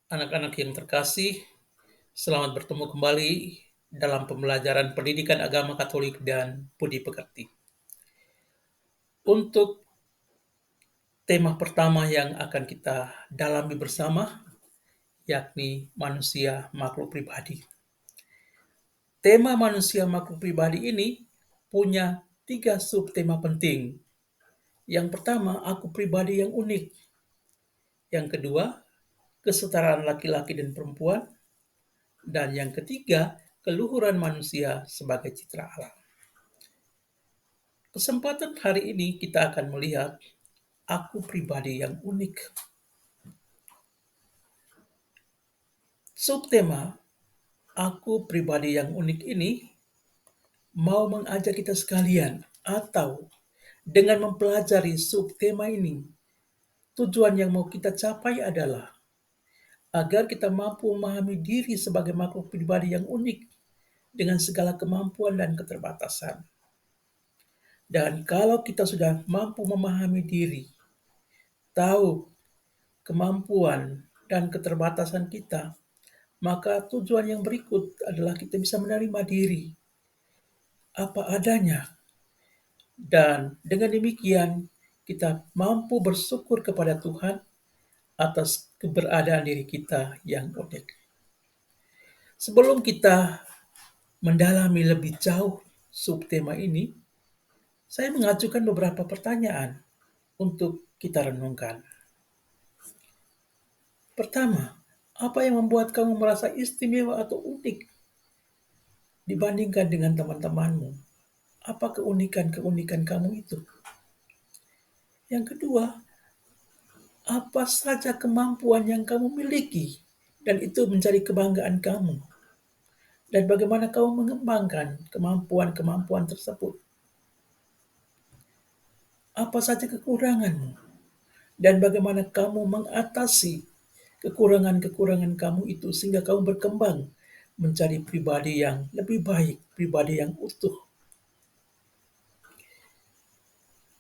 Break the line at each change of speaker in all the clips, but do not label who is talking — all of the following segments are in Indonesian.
Anak-anak yang terkasih, selamat bertemu kembali dalam pembelajaran pendidikan agama Katolik dan budi pekerti. Untuk tema pertama yang akan kita dalami bersama, yakni manusia makhluk pribadi. Tema manusia makhluk pribadi ini punya 3 subtema penting. Yang pertama, aku pribadi yang unik. Yang kedua, kesetaraan laki-laki dan perempuan. Dan yang ketiga, keluhuran manusia sebagai citra Allah. Kesempatan hari ini kita akan melihat aku pribadi yang unik. Subtema aku pribadi yang unik ini mau mengajak kita sekalian atau dengan mempelajari subtema ini, tujuan yang mau kita capai adalah agar kita mampu memahami diri sebagai makhluk pribadi yang unik dengan segala kemampuan dan keterbatasan. Dan kalau kita sudah mampu memahami diri, tahu kemampuan dan keterbatasan kita, maka tujuan yang berikut adalah kita bisa menerima diri apa adanya. Dan dengan demikian kita mampu bersyukur kepada Tuhan atas keberadaan diri kita yang unik. Sebelum kita mendalami lebih jauh subtema ini, saya mengajukan beberapa pertanyaan untuk kita renungkan. Pertama, apa yang membuat kamu merasa istimewa atau unik dibandingkan dengan teman-temanmu? Apa keunikan-keunikan kamu itu? Yang kedua, apa saja kemampuan yang kamu miliki dan itu menjadi kebanggaan kamu? Dan bagaimana kamu mengembangkan kemampuan-kemampuan tersebut? Apa saja kekuranganmu dan bagaimana kamu mengatasi kekurangan-kekurangan kamu itu sehingga kamu berkembang menjadi pribadi yang lebih baik, pribadi yang utuh.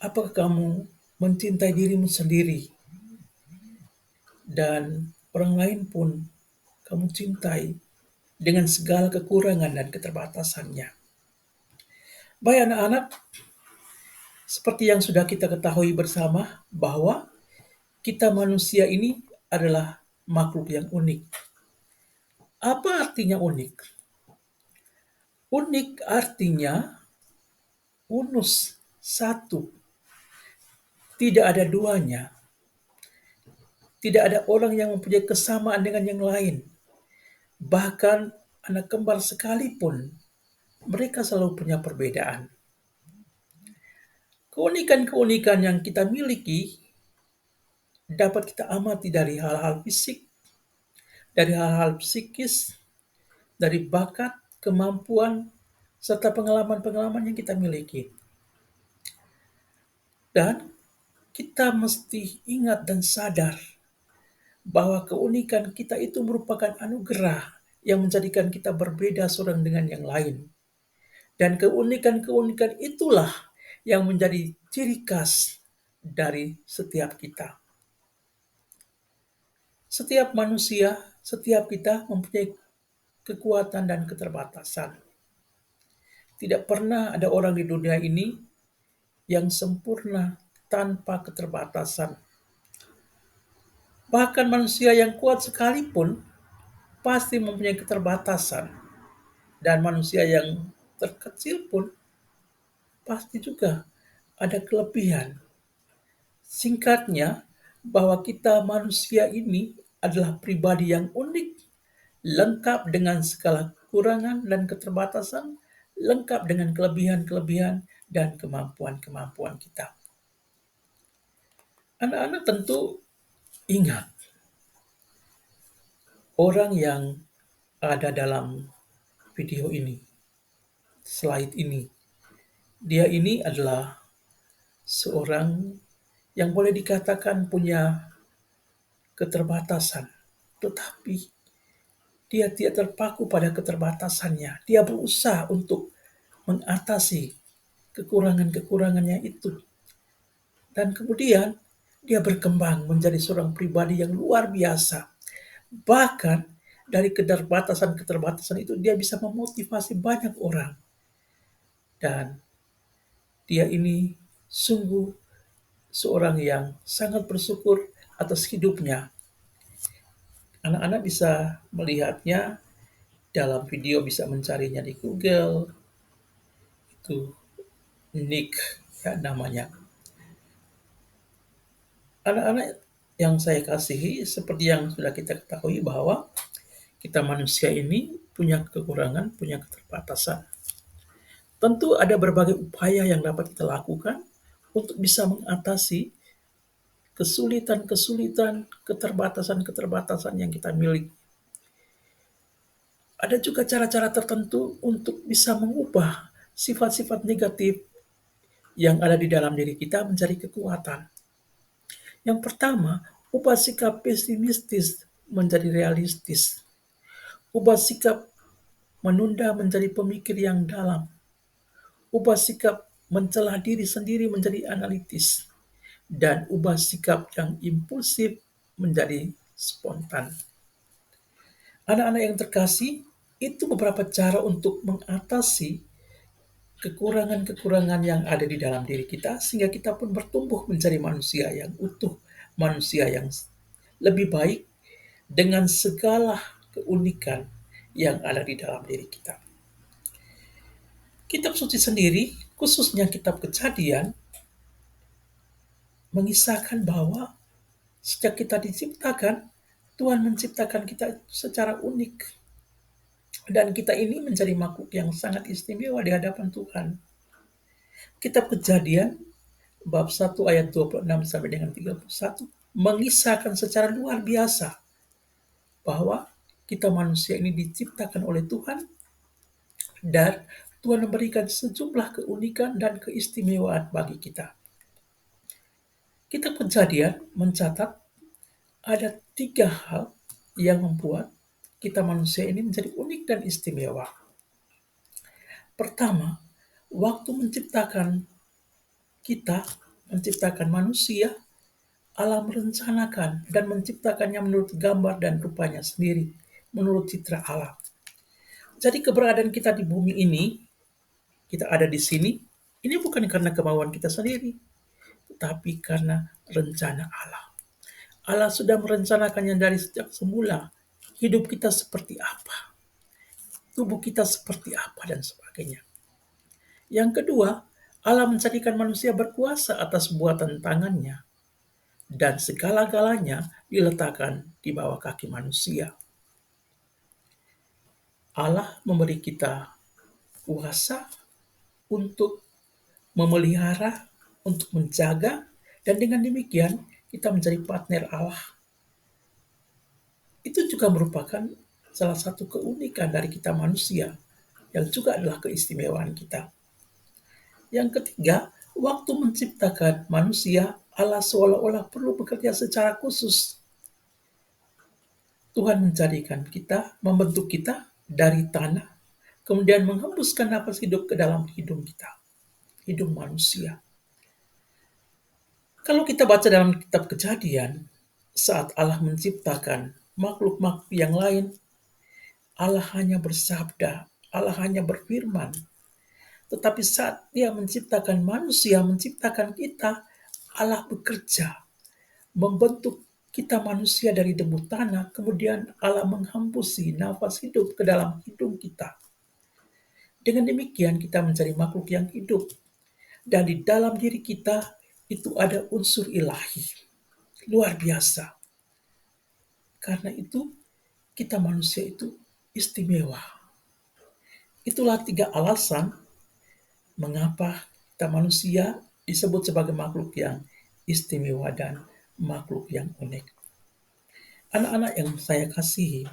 Apakah kamu mencintai dirimu sendiri dan orang lain pun kamu cintai dengan segala kekurangan dan keterbatasannya? Baik anak-anak, seperti yang sudah kita ketahui bersama bahwa kita manusia ini adalah makhluk yang unik. Apa artinya unik? Unik artinya unus, satu, tidak ada duanya. Tidak ada orang yang mempunyai kesamaan dengan yang lain. Bahkan anak kembar sekalipun, mereka selalu punya perbedaan. Keunikan-keunikan yang kita miliki dapat kita amati dari hal-hal fisik, dari hal-hal psikis, dari bakat, kemampuan, serta pengalaman-pengalaman yang kita miliki. Dan kita mesti ingat dan sadar bahwa keunikan kita itu merupakan anugerah yang menjadikan kita berbeda seorang dengan yang lain. Dan keunikan-keunikan itulah yang menjadi ciri khas dari setiap kita. Setiap manusia, setiap kita mempunyai kekuatan dan keterbatasan. Tidak pernah ada orang di dunia ini yang sempurna tanpa keterbatasan. Bahkan manusia yang kuat sekalipun pasti mempunyai keterbatasan. Dan manusia yang terkecil pun pasti juga ada kelebihan. Singkatnya, bahwa kita manusia ini adalah pribadi yang unik, lengkap dengan segala kekurangan dan keterbatasan, lengkap dengan kelebihan-kelebihan dan kemampuan-kemampuan kita. Anak-anak tentu ingat orang yang ada dalam video ini, slide ini. Dia ini adalah seorang yang boleh dikatakan punya keterbatasan, tetapi dia tidak terpaku pada keterbatasannya. Dia berusaha untuk mengatasi kekurangan-kekurangannya itu. Dan kemudian dia berkembang menjadi seorang pribadi yang luar biasa. Bahkan dari keterbatasan-keterbatasan itu dia bisa memotivasi banyak orang dan dia ini sungguh seorang yang sangat bersyukur atas hidupnya. Anak-anak bisa melihatnya dalam video, bisa mencarinya di Google, itu Nick ya namanya. Anak-anak yang saya kasihi, seperti yang sudah kita ketahui bahwa kita manusia ini punya kekurangan, punya keterbatasan. Tentu ada berbagai upaya yang dapat kita lakukan untuk bisa mengatasi kesulitan-kesulitan, keterbatasan-keterbatasan yang kita miliki. Ada juga cara-cara tertentu untuk bisa mengubah sifat-sifat negatif yang ada di dalam diri kita menjadi kekuatan. Yang pertama, ubah sikap pesimistis menjadi realistis. Ubah sikap menunda menjadi pemikir yang dalam. Ubah sikap mencela diri sendiri menjadi analitis. Dan ubah sikap yang impulsif menjadi spontan. Anak-anak yang terkasih, itu beberapa cara untuk mengatasi kekurangan-kekurangan yang ada di dalam diri kita sehingga kita pun bertumbuh menjadi manusia yang utuh, manusia yang lebih baik dengan segala keunikan yang ada di dalam diri kita. Kitab suci sendiri, khususnya kitab Kejadian, mengisahkan bahwa sejak kita diciptakan, Tuhan menciptakan kita secara unik. Dan kita ini menjadi makhluk yang sangat istimewa di hadapan Tuhan. Kitab Kejadian bab 1 ayat 26 sampai dengan 31 mengisahkan secara luar biasa bahwa kita manusia ini diciptakan oleh Tuhan dan Tuhan memberikan sejumlah keunikan dan keistimewaan bagi kita. Kitab Kejadian mencatat ada 3 hal yang membuat kita manusia ini menjadi unik dan istimewa. Pertama, waktu kita, menciptakan manusia, Allah merencanakan dan menciptakannya menurut gambar dan rupanya sendiri, menurut citra Allah. Jadi keberadaan kita di bumi ini, kita ada di sini, ini bukan karena kemauan kita sendiri, tetapi karena rencana Allah. Allah sudah merencanakannya dari sejak semula. Hidup kita seperti apa, tubuh kita seperti apa, dan sebagainya. Yang kedua, Allah menjadikan manusia berkuasa atas buatan tangannya, dan segala-galanya diletakkan di bawah kaki manusia. Allah memberi kita kuasa untuk memelihara, untuk menjaga, dan dengan demikian kita menjadi partner Allah. Itu juga merupakan salah satu keunikan dari kita manusia, yang juga adalah keistimewaan kita. Yang ketiga, waktu menciptakan manusia, Allah seolah-olah perlu bekerja secara khusus. Tuhan menjadikan kita, membentuk kita dari tanah, kemudian menghembuskan nafas hidup ke dalam hidung kita, hidung manusia. Kalau kita baca dalam kitab Kejadian, saat Allah menciptakan makhluk-makhluk yang lain, Allah hanya bersabda, Allah hanya berfirman. Tetapi saat Dia menciptakan manusia, menciptakan kita, Allah bekerja, membentuk kita manusia dari debu tanah, kemudian Allah menghembusi nafas hidup ke dalam hidung kita. Dengan demikian kita menjadi makhluk yang hidup. Dan di dalam diri kita itu ada unsur ilahi. Luar biasa. Karena itu kita manusia itu istimewa. Itulah 3 alasan mengapa kita manusia disebut sebagai makhluk yang istimewa dan makhluk yang unik. Anak-anak yang saya kasihi,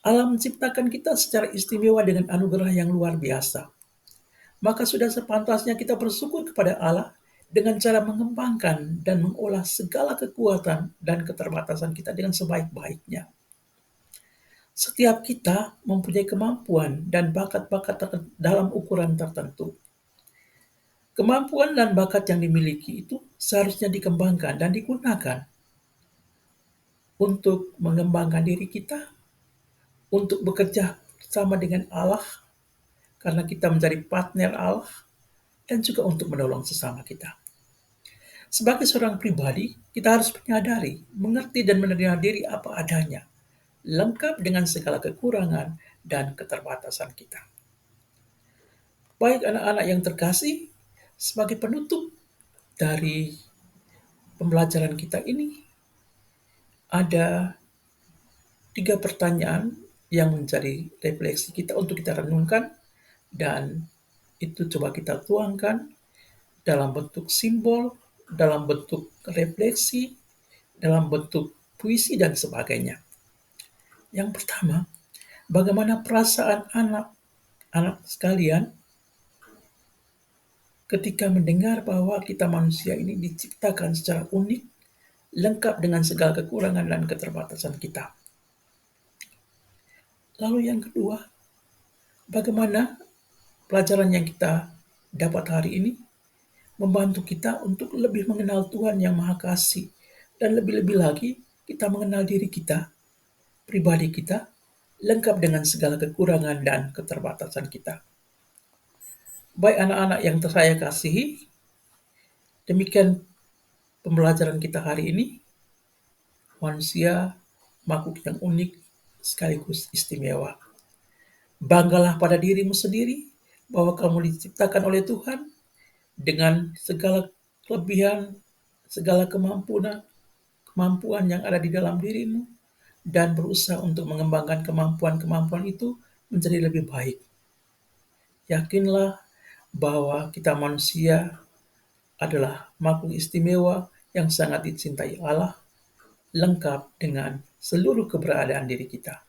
Allah menciptakan kita secara istimewa dengan anugerah yang luar biasa. Maka sudah sepantasnya kita bersyukur kepada Allah dengan cara mengembangkan dan mengolah segala kekuatan dan keterbatasan kita dengan sebaik-baiknya. Setiap kita mempunyai kemampuan dan bakat-bakat dalam ukuran tertentu. Kemampuan dan bakat yang dimiliki itu seharusnya dikembangkan dan digunakan. untuk mengembangkan diri kita, untuk bekerja sama dengan Allah karena kita menjadi partner Allah, dan juga untuk menolong sesama kita. Sebagai seorang pribadi, kita harus menyadari, mengerti dan menerima diri apa adanya, lengkap dengan segala kekurangan dan keterbatasan kita. Baik anak-anak yang terkasih, sebagai penutup dari pembelajaran kita ini, ada 3 pertanyaan yang menjadi refleksi kita untuk kita renungkan, dan itu coba kita tuangkan dalam bentuk simbol, dalam bentuk refleksi, dalam bentuk puisi, dan sebagainya. Yang pertama, bagaimana perasaan anak-anak sekalian ketika mendengar bahwa kita manusia ini diciptakan secara unik, lengkap dengan segala kekurangan dan keterbatasan kita. Lalu yang kedua, bagaimana pelajaran yang kita dapat hari ini membantu kita untuk lebih mengenal Tuhan yang Maha Kasih, dan lebih-lebih lagi kita mengenal diri kita, pribadi kita, lengkap dengan segala kekurangan dan keterbatasan kita. Baik anak-anak yang saya kasihi, demikian pembelajaran kita hari ini. Manusia makhluk yang unik sekaligus istimewa. Banggalah pada dirimu sendiri bahwa kamu diciptakan oleh Tuhan dengan segala kelebihan, segala kemampuan yang ada di dalam dirimu, dan berusaha untuk mengembangkan kemampuan-kemampuan itu menjadi lebih baik. Yakinlah bahwa kita manusia adalah makhluk istimewa yang sangat dicintai Allah, lengkap dengan seluruh keberadaan diri kita.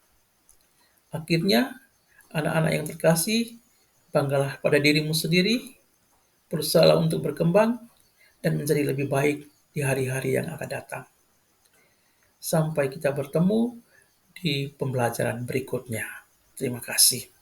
Akhirnya, anak-anak yang terkasih, banggalah pada dirimu sendiri, berusaha untuk berkembang dan menjadi lebih baik di hari-hari yang akan datang. Sampai kita bertemu di pembelajaran berikutnya. Terima kasih.